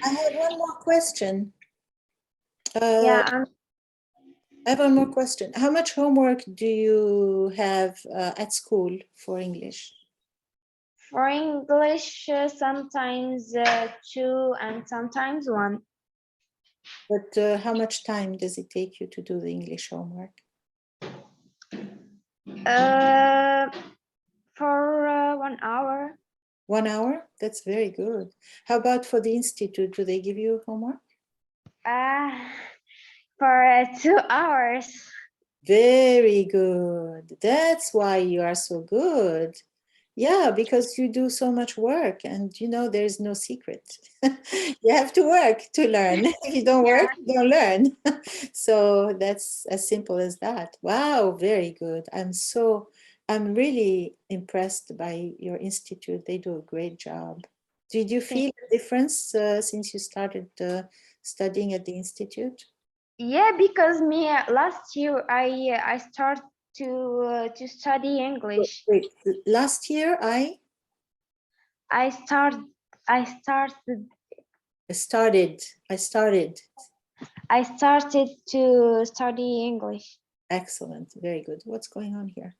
I have one more question. Yeah, I have one more question. How much homework do you have at school for English? for English, sometimes 2 and sometimes 1. But how much time does it take you to do the English homework? For 1 hour. 1 hour? That's very good. How about for the institute? Do they give you homework? For 2 hours. Very good. That's why you are so good. Yeah, because you do so much work and you know there's no secret. You have to work to learn. If you don't work, you don't learn. So that's as simple as that. Wow, very good. I'm really impressed by your institute. They do a great job. Did you feel a difference since you started studying at the institute? Yeah, because last year I started to study English. Wait, last year I started I started to study English. Excellent, very good. What's going on here?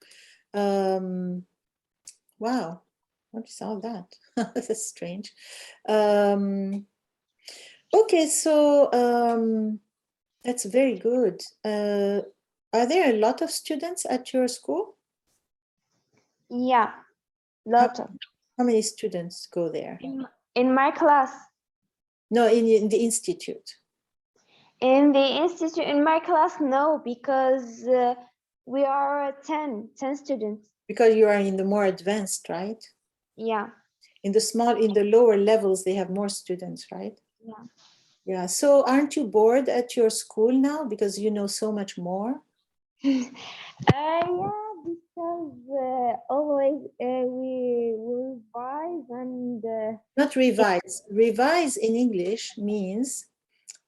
Wow, what is all that? That's strange. Okay, so that's very good. Are there a lot of students at your school? Yeah, lot of. How many students go there? In my class. No, in the institute. In the institute, in my class, no, because we are 10 students. Because you are in the more advanced, right? Yeah. In the lower levels, they have more students, right? Yeah. Yeah. So aren't you bored at your school now because you know so much more? Yeah, because always we revise and not revise. Revise in English means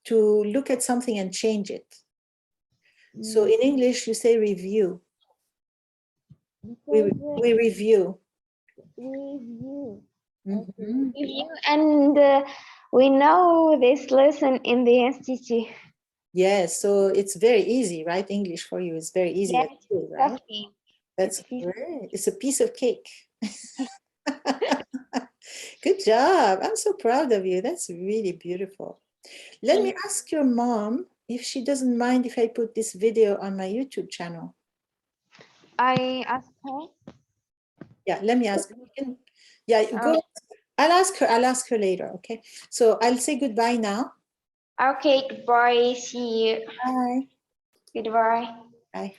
to look at something and change it. So in English, you say review. We review. Review. Mm-hmm. Review, and we know this lesson in the institute. Yes, so it's very easy, right? English for you is very easy at school, right? That's great. It's a piece of cake. Good job. I'm so proud of you. That's really beautiful. Let me ask your mom if she doesn't mind if I put this video on my YouTube channel. I asked her. Yeah, let me ask. Yeah, go. I'll ask her later. Okay. So I'll say goodbye now. Okay, goodbye. See you. Bye. Goodbye. Bye.